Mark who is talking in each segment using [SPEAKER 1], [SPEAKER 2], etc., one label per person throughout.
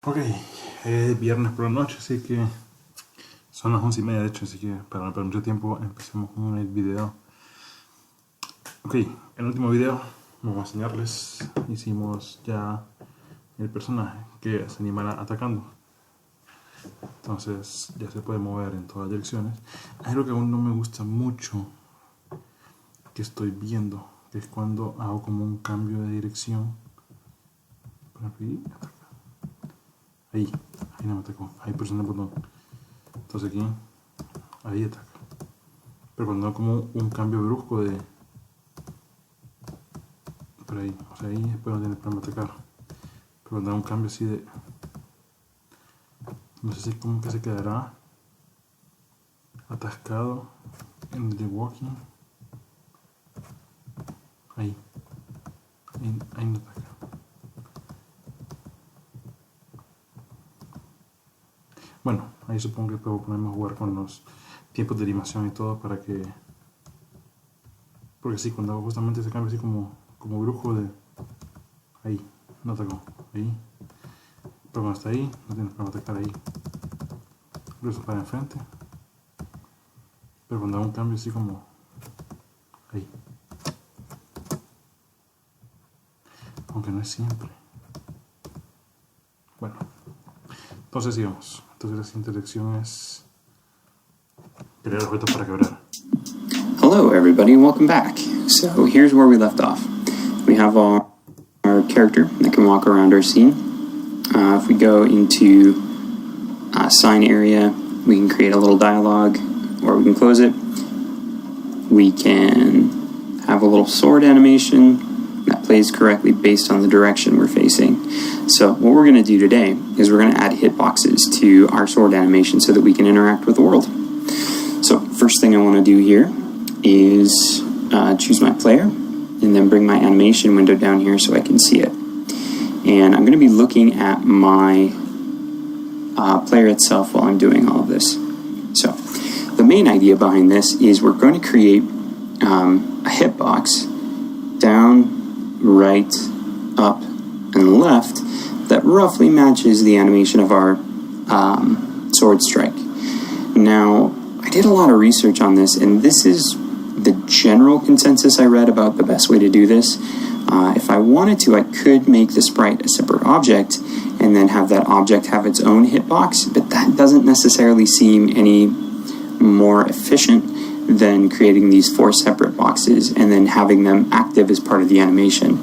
[SPEAKER 1] Ok, es viernes por la noche, así que son las 11:30 de hecho, así que para no perder mucho tiempo empecemos con el video. Ok, en el último video vamos a enseñarles, hicimos ya el personaje que se animará atacando. Entonces ya se puede mover en todas direcciones. Hay algo que aún no me gusta mucho que estoy viendo, que es cuando hago como un cambio de dirección. Por aquí, ataca. Ahí no me atacó, ahí presiona el botón. Entonces aquí, ahí ataca. Pero cuando hago como un cambio brusco de... por ahí, o sea, ahí después no tiene problema atacar. Pero cuando hago un cambio así de... no sé si como que se quedará atascado en el de walking. Ahí no ataca. Bueno, ahí supongo que puedo ponerme a jugar con los tiempos de animación y todo para que... porque sí, cuando hago justamente ese cambio así como brujo de... ahí, no atacó, ahí. Pero cuando está ahí, no tiene problema atacar ahí. Incluso para enfrente. Pero cuando hago un cambio así como... ahí. Aunque no es siempre. Bueno. Entonces sigamos. Entonces la siguiente lección es... crear objetos para quebrar.
[SPEAKER 2] Hello everybody, welcome back. So here's where we left off. We have our character that can walk around our scene. If we go into sign area, we can create a little dialogue, or we can close it. We can have a little sword animation that plays correctly based on the direction we're facing. So what we're going to do today is we're going to add hitboxes to our sword animation so that we can interact with the world. So first thing I want to do here is choose my player and then bring my animation window down here so I can see it. And I'm going to be looking at my player itself while I'm doing all of this. So the main idea behind this is we're going to create a hitbox down, right, up, and left that roughly matches the animation of our sword strike. Now, I did a lot of research on this, and this is the general consensus I read about the best way to do this. If I wanted to, I could make the sprite a separate object and then have that object have its own hitbox, but that doesn't necessarily seem any more efficient than creating these 4 separate boxes and then having them active as part of the animation.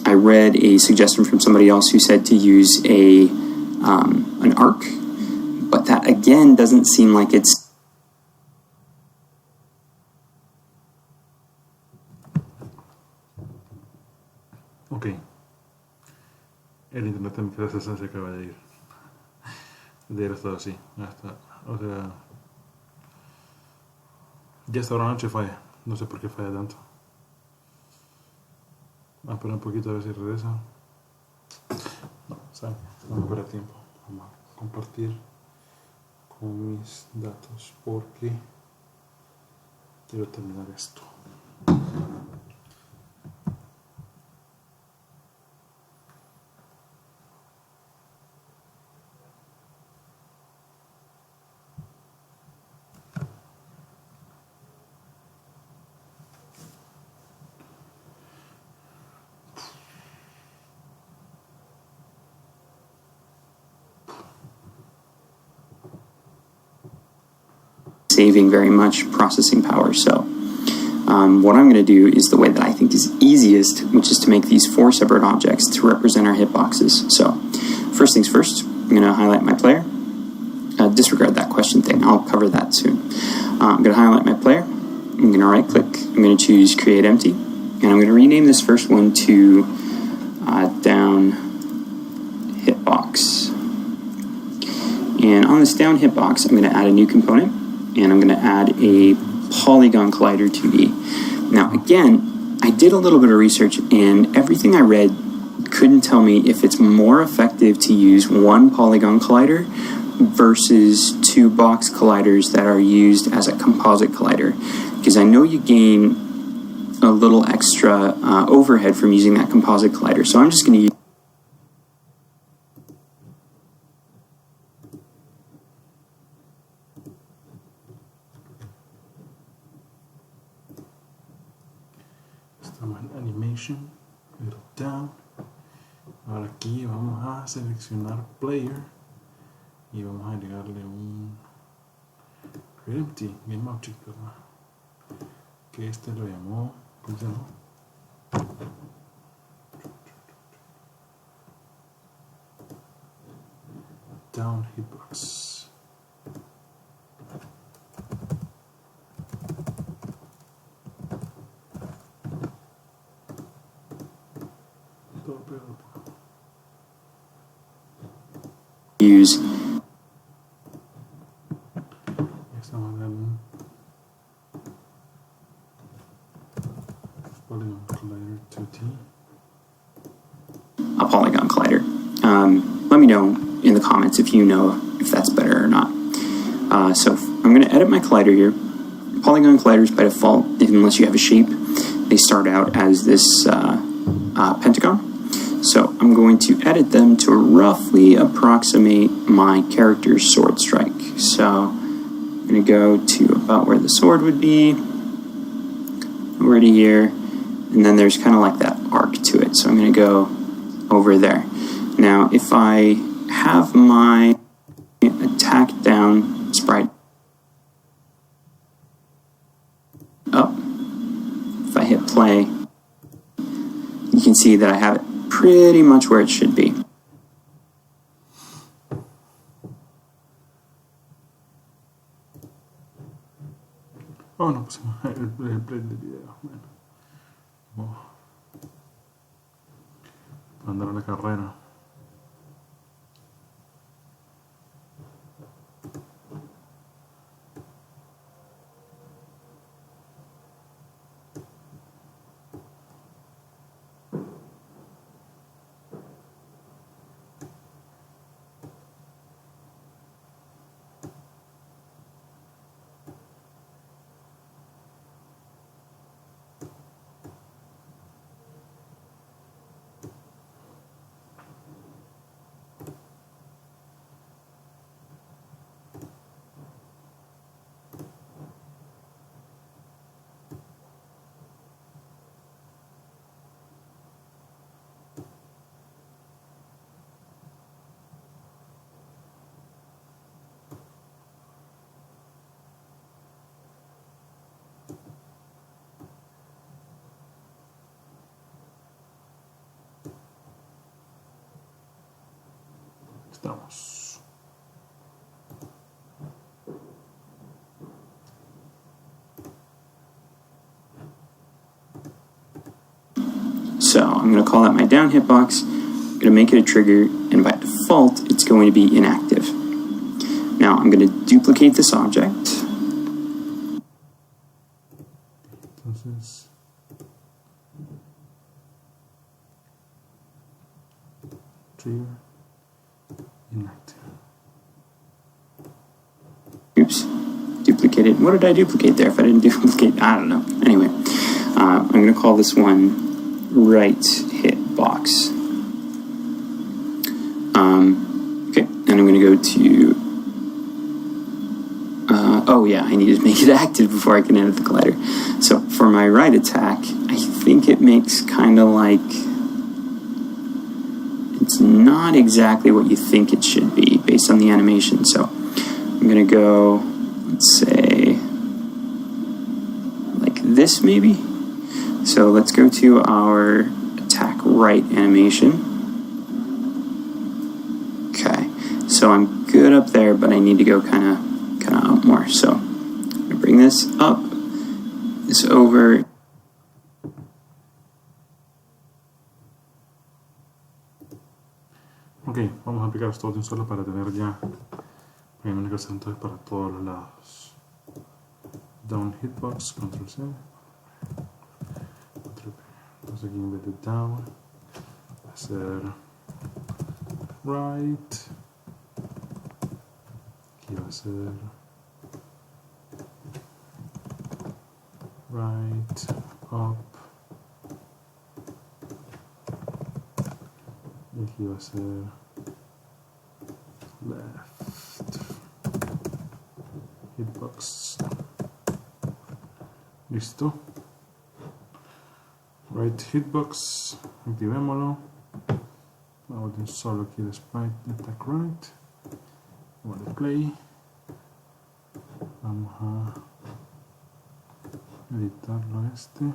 [SPEAKER 2] I read a suggestion from somebody else who said to use an arc, but that again doesn't seem like it's...
[SPEAKER 1] Ok. El internet en mi casa se acaba de ir. De haber estado así. Ya está. O sea... ya hasta ahora noche falla. No sé por qué falla tanto. Vamos a esperar un poquito a ver si regresa. No, ¿saben? No me perder tiempo. Vamos a compartir con mis datos porque quiero terminar esto.
[SPEAKER 2] saving very much processing power. So what I'm going to do is the way that I think is easiest, which is to make these 4 separate objects to represent our hitboxes. So first things first, I'm going to highlight my player. Disregard that question thing. I'll cover that soon. I'm going to highlight my player. I'm going to right click. I'm going to choose create empty. And I'm going to rename this first one to down hitbox. And on this down hitbox, I'm going to add a new component. And I'm going to add a polygon collider 2D. Now, again, I did a little bit of research, and everything I read couldn't tell me if it's more effective to use 1 polygon collider versus 2 box colliders that are used as a composite collider. Because I know you gain a little extra overhead from using that composite collider. So I'm just going to use
[SPEAKER 1] Estamos en Animation, middle down. Ahora aquí vamos a seleccionar Player y vamos a agregarle un Empty Game Object, ¿verdad? Que este lo llamó, ¿cómo se llama? Down Hitbox. Todo pegado.
[SPEAKER 2] Use.
[SPEAKER 1] Estamos dando Polygon Collider 2D.
[SPEAKER 2] A polygon collider. Let me know in the comments if you know if that's better or not. So I'm going to edit my collider here. Polygon colliders by default, unless you have a shape, they start out as this pentagon. So I'm going to edit them to roughly approximate my character's sword strike. So I'm going to go to about where the sword would be, over to here, and then there's kind of like that arc to it. So I'm going to go over there. Now, if I have my attack down sprite up, if I hit play, you can see that I have it pretty much where it should be.
[SPEAKER 1] Oh, no pusimos el play del video. Bueno, vamos a andar a la carrera. Estamos.
[SPEAKER 2] So I'm going to call that my down hitbox. I'm going to make it a trigger, and by default, it's going to be inactive. Now I'm going to duplicate this object.
[SPEAKER 1] Entonces, trigger inactive.
[SPEAKER 2] Oops, duplicated. What did I duplicate there? If I didn't duplicate, I don't know. Anyway, I'm going to call this one right hitbox. Okay, and I'm going to go to. Oh yeah, I need to make it active before I can edit the collider. So for my right attack, I think it makes kind of like. It's not exactly what you think it should be based on the animation. So I'm going to go, let's say, like this maybe. So let's go to our attack right animation. Okay, so I'm good up there, but I need to go kind of up more. So I'm going to bring this up, this over.
[SPEAKER 1] Ok, vamos a aplicar esto de un solo para tener ya una cosa entonces para todos los lados. Down hitbox, control C, control P. Entonces aquí en vez de down va a ser right, aquí va a ser right, up, y aquí va a ser left, hitbox. Listo. Right hitbox, activémoslo. Vamos a tener solo aquí el sprite de attack right. Vamos a play. Vamos a editarlo este.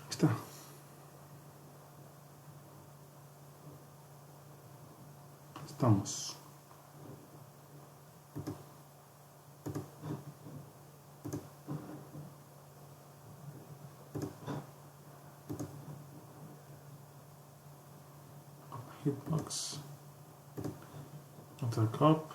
[SPEAKER 1] Está. Estamos. Hitbox. Attack up.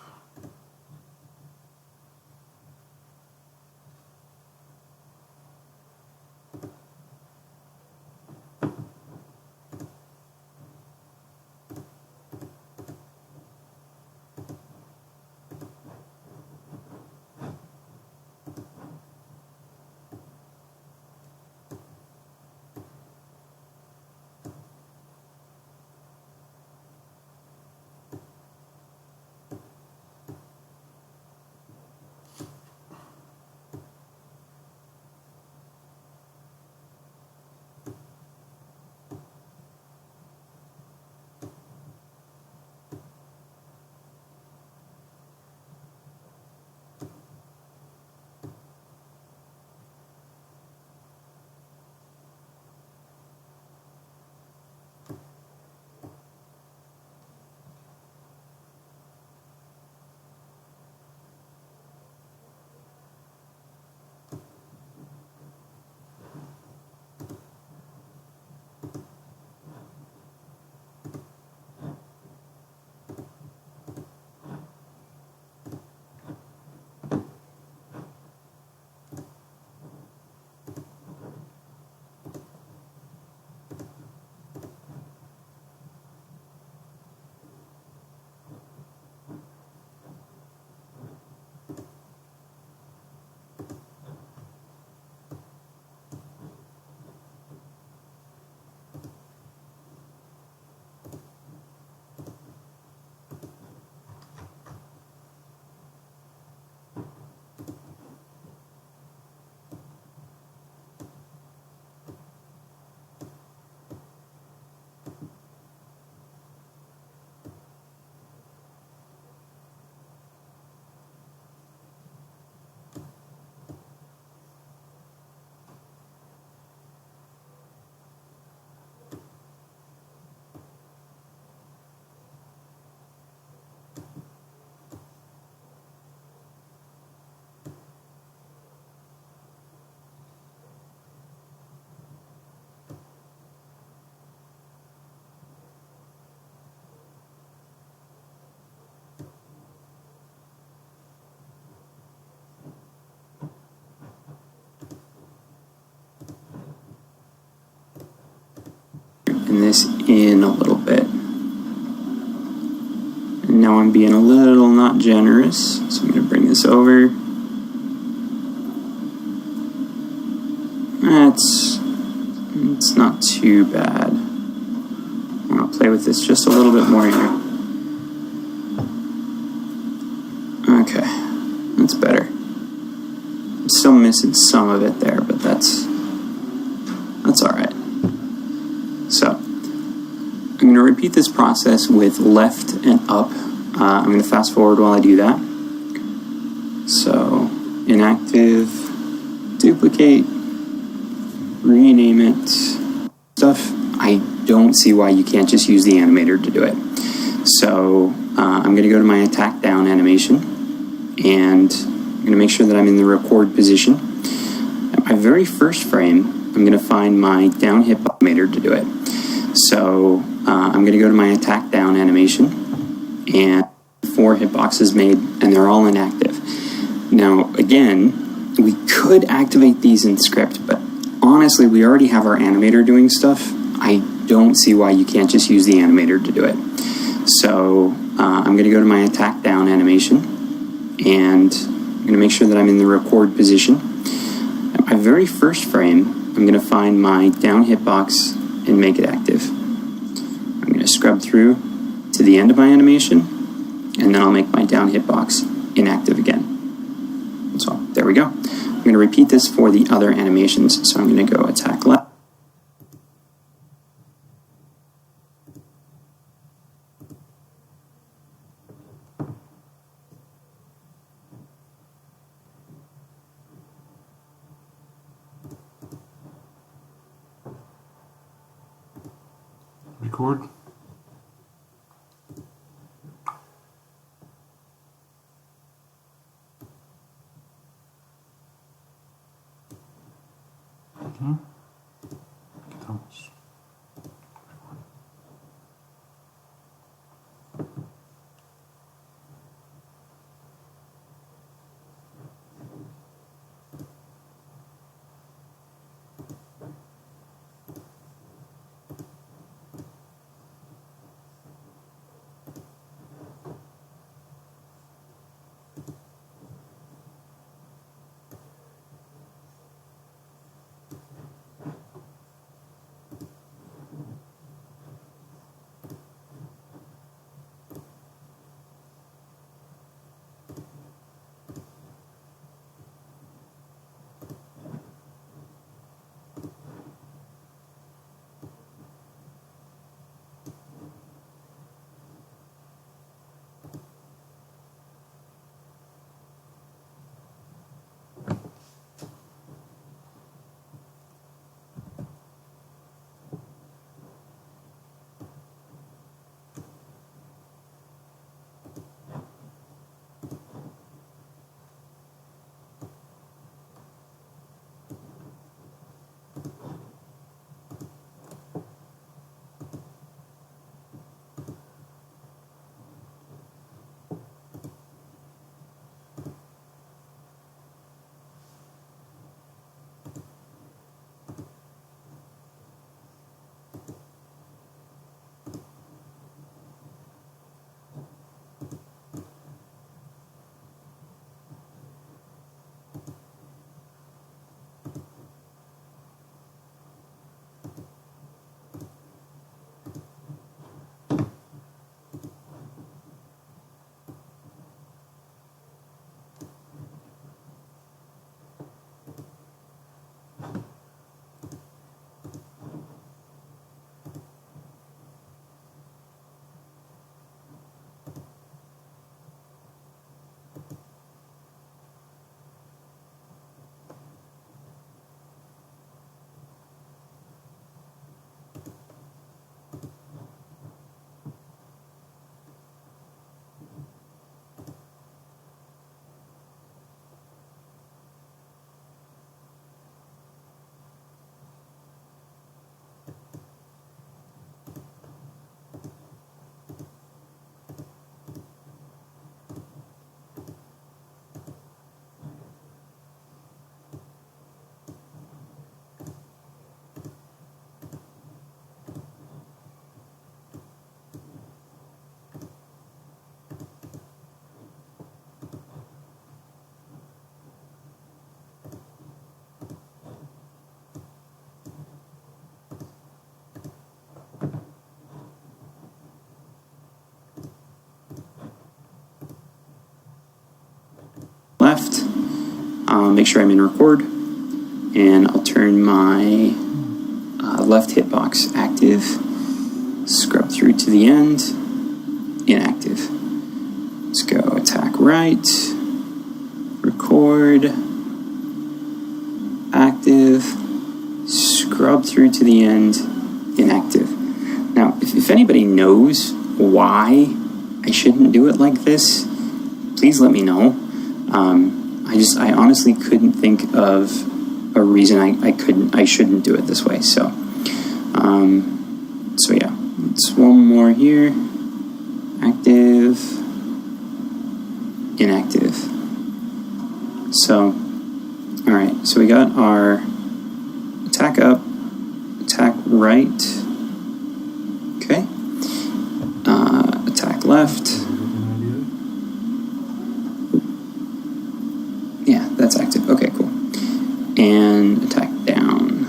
[SPEAKER 2] This in a little bit. And now I'm being a little not generous, so I'm going to bring this over. It's not too bad. I'm going to play with this just a little bit more here. Okay, that's better. I'm still missing some of it there, but that's alright. So, I'm going to repeat this process with left and up. I'm going to fast forward while I do that. So, inactive, duplicate, rename it. Stuff I don't see why you can't just use the animator to do it. So I'm going to go to my attack down animation, and I'm going to make sure that I'm in the record position. At my very first frame, I'm going to find my down hit animator to do it. So I'm going to go to my attack down animation, and 4 hitboxes made, and they're all inactive. Now, again, we could activate these in script, but honestly, we already have our animator doing stuff. I don't see why you can't just use the animator to do it. So I'm going to go to my attack down animation, and I'm going to make sure that I'm in the record position. At my very first frame, I'm going to find my down hitbox and make it active. I'm going to scrub through to the end of my animation, and then I'll make my down hitbox inactive again. So there we go. I'm going to repeat this for the other animations. So I'm going to go attack left.
[SPEAKER 1] Record. Quitamos.
[SPEAKER 2] Left. Make sure I'm in record, and I'll turn my left hitbox active, scrub through to the end, inactive. Let's go attack right, record, active, scrub through to the end, inactive. If anybody knows why I shouldn't do it like this, please let me know. I honestly couldn't think of a reason I shouldn't do it this way. So yeah, it's one more here. Active, inactive. So, all right. So we got our attack up, attack right. Okay. Attack left. Yeah, that's active. Okay, cool. And attack down.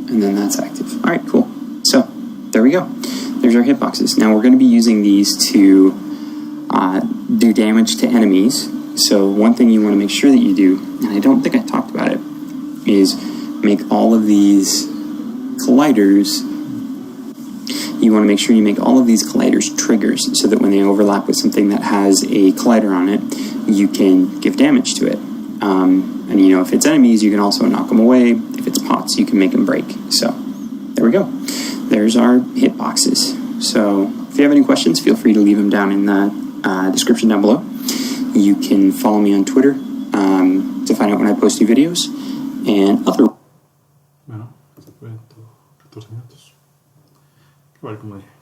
[SPEAKER 2] And then that's active. All right, cool. So, there we go. There's our hitboxes. Now we're going to be using these to do damage to enemies. So one thing you want to make sure that you do, and I don't think I talked about it, is make all of these colliders. You want to make sure you make all of these colliders triggers so that when they overlap with something that has a collider on it, you can give damage to it. And you know, if it's enemies, you can also knock them away. If it's pots, you can make them break. So there we go. There's our hitboxes. So if you have any questions, feel free to leave them down in the description down below. You can follow me on Twitter to find out when I post new videos and other.
[SPEAKER 1] Bueno, 14 minutos. Que vale como dije.